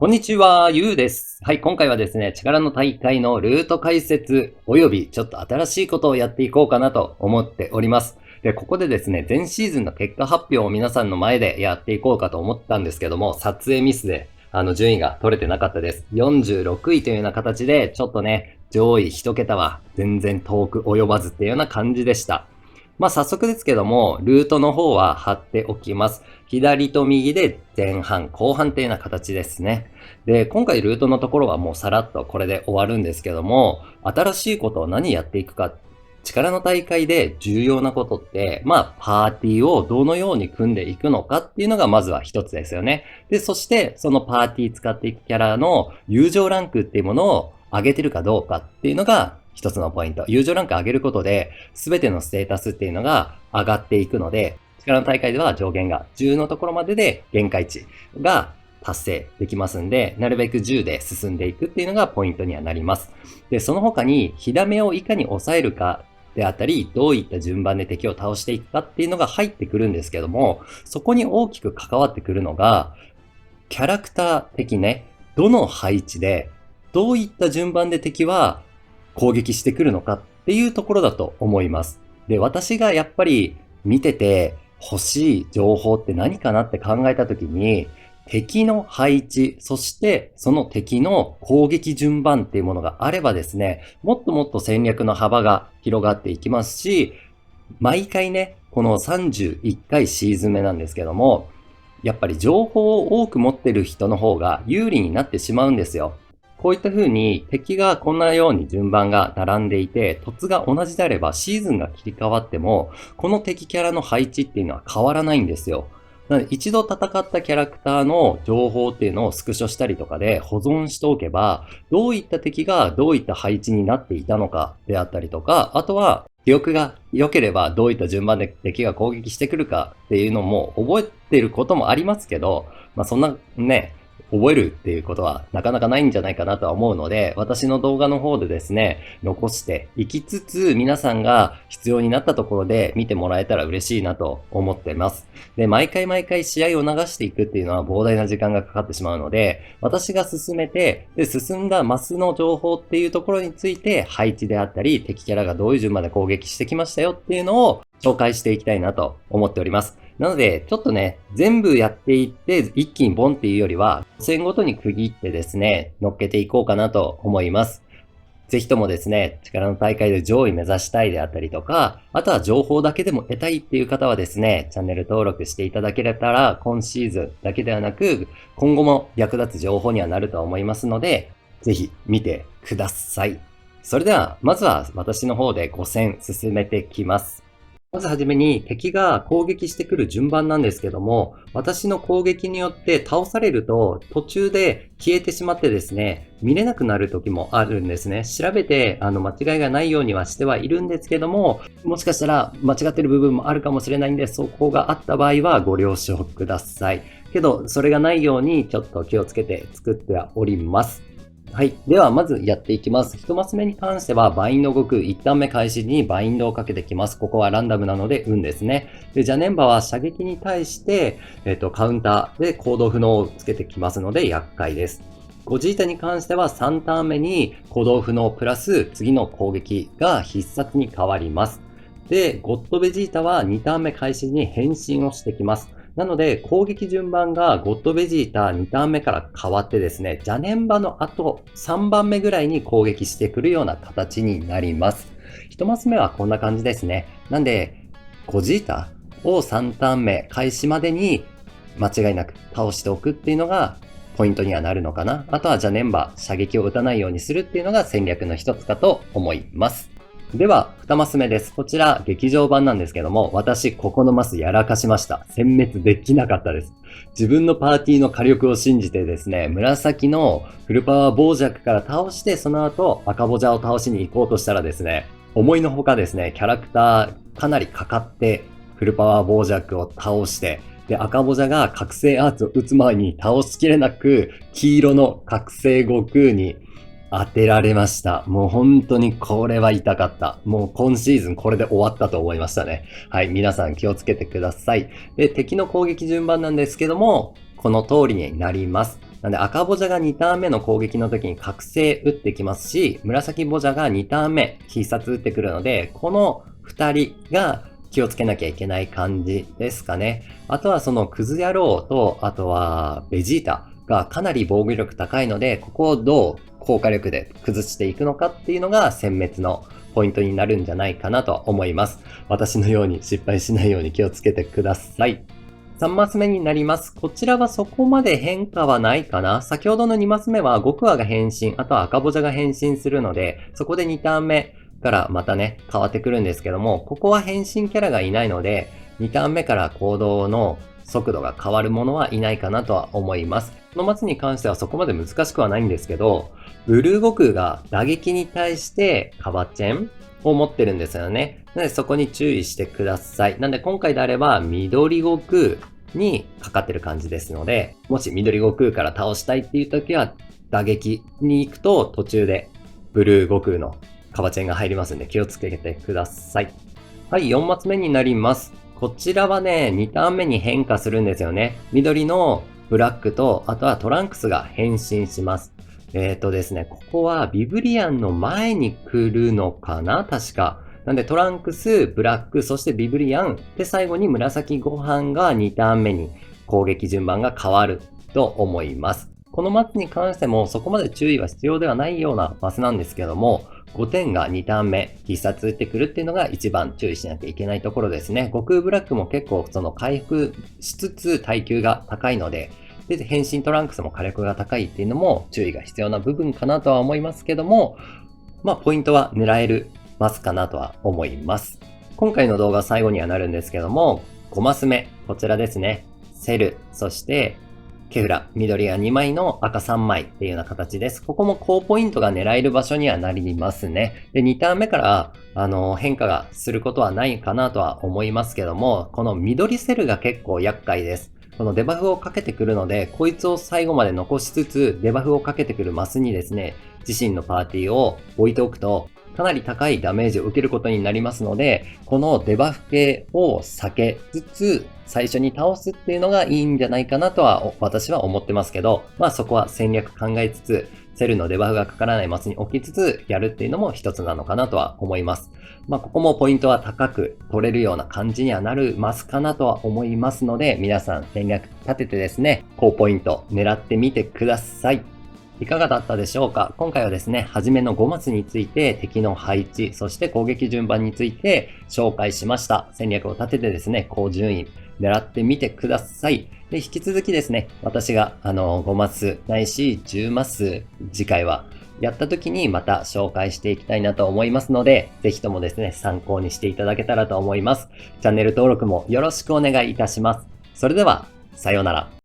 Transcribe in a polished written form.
こんにちは、ゆうです。はい、今回はですね、力の大会のルート解説およびちょっと新しいことをやっていこうかなと思っております。で、ここでですね、前シーズンの結果発表を皆さんの前でやっていこうかと思ったんですけども、撮影ミスで順位が取れてなかったです。46位というような形で、ちょっとね、上位1桁は全然遠く及ばずっていうような感じでした。早速ですけども、ルートの方は貼っておきます。左と右で前半、後半っていうような形ですね。で、今回ルートのところはもうさらっとこれで終わるんですけども、新しいことを何やっていくか、力の大会で重要なことって、パーティーをどのように組んでいくのかっていうのがまずは一つですよね。で、そして、そのパーティー使っていくキャラの友情ランクっていうものを上げてるかどうかっていうのが一つのポイント。友情ランク上げることで、すべてのステータスっていうのが上がっていくので、力の大会では上限が10のところまでで限界値が達成できますんで、なるべく10で進んでいくっていうのがポイントにはなります。で、その他に火ダメをいかに抑えるかであったり、どういった順番で敵を倒していくかっていうのが入ってくるんですけども、そこに大きく関わってくるのが、キャラクター的ね、どの配置で、どういった順番で敵は攻撃してくるのかっていうところだと思います。で、私がやっぱり見てて欲しい情報って何かなって考えたときに、敵の配置、そしてその敵の攻撃順番っていうものがあればですね、もっともっと戦略の幅が広がっていきますし、毎回ね、この31回シーズン目なんですけども、やっぱり情報を多く持ってる人の方が有利になってしまうんですよ。こういった風に敵がこんなように順番が並んでいて、凸が同じであればシーズンが切り替わっても、この敵キャラの配置っていうのは変わらないんですよ。なので一度戦ったキャラクターの情報っていうのをスクショしたりとかで保存しておけば、どういった敵がどういった配置になっていたのかであったりとか、あとは記憶が良ければどういった順番で敵が攻撃してくるかっていうのも覚えてることもありますけど、そんなね、覚えるっていうことはなかなかないんじゃないかなとは思うので、私の動画の方でですね、残していきつつ、皆さんが必要になったところで見てもらえたら嬉しいなと思ってます。で、毎回毎回試合を流していくっていうのは膨大な時間がかかってしまうので、私が進めて、で、進んだマスの情報っていうところについて、配置であったり、敵キャラがどういう順番で攻撃してきましたよっていうのを紹介していきたいなと思っております。なので、ちょっとね、全部やっていって、一気にボンっていうよりは、線ごとに区切ってですね、乗っけていこうかなと思います。ぜひともですね、力の大会で上位目指したいであったりとか、あとは情報だけでも得たいっていう方はですね、チャンネル登録していただけたら、今シーズンだけではなく、今後も役立つ情報にはなると思いますので、ぜひ見てください。それでは、まずは私の方で5戦進めてきます。まずはじめに敵が攻撃してくる順番なんですけども、私の攻撃によって倒されると途中で消えてしまってですね、見れなくなる時もあるんですね。調べて間違いがないようにはしてはいるんですけども、もしかしたら間違ってる部分もあるかもしれないんで、そこがあった場合はご了承ください。けど、それがないようにちょっと気をつけて作ってはおります。はい。では、まずやっていきます。1マス目に関しては、バインド動く。1ターン目開始にバインドをかけてきます。ここはランダムなので、運ですね。で、ジャネンバは射撃に対して、カウンターで行動不能をつけてきますので、厄介です。ゴジータに関しては、3ターン目に行動不能プラス、次の攻撃が必殺に変わります。で、ゴッドベジータは2ターン目開始に変身をしてきます。なので、攻撃順番がゴッドベジータ2ターン目から変わってですね、ジャネンバの後3番目ぐらいに攻撃してくるような形になります。1マス目はこんな感じですね。なんで、ゴジータを3ターン目開始までに間違いなく倒しておくっていうのがポイントにはなるのかな。あとはジャネンバ射撃を打たないようにするっていうのが戦略の一つかと思います。では、2マス目です。こちら、劇場版なんですけども、私、ここのマスやらかしました。殲滅できなかったです。自分のパーティーの火力を信じてですね、紫のフルパワー傍若から倒して、その後、赤ボジャを倒しに行こうとしたらですね、思いのほかですね、キャラクターかなりかかって、フルパワー傍若を倒して、で、赤ボジャが覚醒アーツを打つ前に倒しきれなく、黄色の覚醒悟空に当てられました。もう本当にこれは痛かった。もう今シーズンこれで終わったと思いましたね。はい、皆さん気をつけてください。で、敵の攻撃順番なんですけども、この通りになります。なんで赤ボジャが2ターン目の攻撃の時に覚醒打ってきますし、紫ボジャが2ターン目必殺打ってくるので、この2人が気をつけなきゃいけない感じですかね。あとはそのクズ野郎と、あとはベジータがかなり防御力高いので、ここをどう効果力で崩していくのかっていうのが殲滅のポイントになるんじゃないかなと思います。私のように失敗しないように気をつけてください。3マス目になります。こちらはそこまで変化はないかな。先ほどの2マス目は極話が変身、あとは赤ボジャが変身するので、そこで2ターン目からまたね、変わってくるんですけども、ここは変身キャラがいないので、2ターン目から行動の速度が変わるものはいないかなとは思います。このマスに関してはそこまで難しくはないんですけど、ブルー悟空が打撃に対してカバチェンを持ってるんですよね。なのでそこに注意してください。なんで今回であれば緑悟空にかかってる感じですので、もし緑悟空から倒したいっていう時は打撃に行くと途中でブルー悟空のカバチェンが入りますんで気をつけてください。はい、4マス目になります。こちらはね、2ターン目に変化するんですよね。緑のブラックと、あとはトランクスが変身します。ですね、ここはビブリアンの前に来るのかな確か。なんでトランクス、ブラック、そしてビブリアン。で、最後に紫ご飯が2ターン目に攻撃順番が変わると思います。このマスに関してもそこまで注意は必要ではないようなマスなんですけども、5点が2ターン目必殺打ってくるっていうのが一番注意しなきゃいけないところですね。悟空ブラックも結構その回復しつつ耐久が高いので、で、変身トランクスも火力が高いっていうのも注意が必要な部分かなとは思いますけども、まあポイントは狙えるマスかなとは思います。今回の動画最後にはなるんですけども、5マス目、こちらですね。セル、そしてケフラ、緑が2枚の赤3枚っていうような形です。ここも高ポイントが狙える場所にはなりますね。で、2ターン目から変化がすることはないかなとは思いますけども、この緑セルが結構厄介です。このデバフをかけてくるので、こいつを最後まで残しつつ、デバフをかけてくるマスにですね、自身のパーティーを置いておくと、かなり高いダメージを受けることになりますので、このデバフ系を避けつつ、最初に倒すっていうのがいいんじゃないかなとは私は思ってますけど、まあそこは戦略考えつつ、セルのデバフがかからないマスに置きつつやるっていうのも一つなのかなとは思います。まあここもポイントは高く取れるような感じにはなるマスかなとは思いますので、皆さん戦略立ててですね、高ポイント狙ってみてください。いかがだったでしょうか。今回はですね、初めの5マスについて敵の配置、そして攻撃順番について紹介しました。戦略を立ててですね、高順位狙ってみてください。で、引き続きですね、私が5マスないし10マス次回はやった時にまた紹介していきたいなと思いますので、ぜひともですね、参考にしていただけたらと思います。チャンネル登録もよろしくお願いいたします。それでは、さようなら。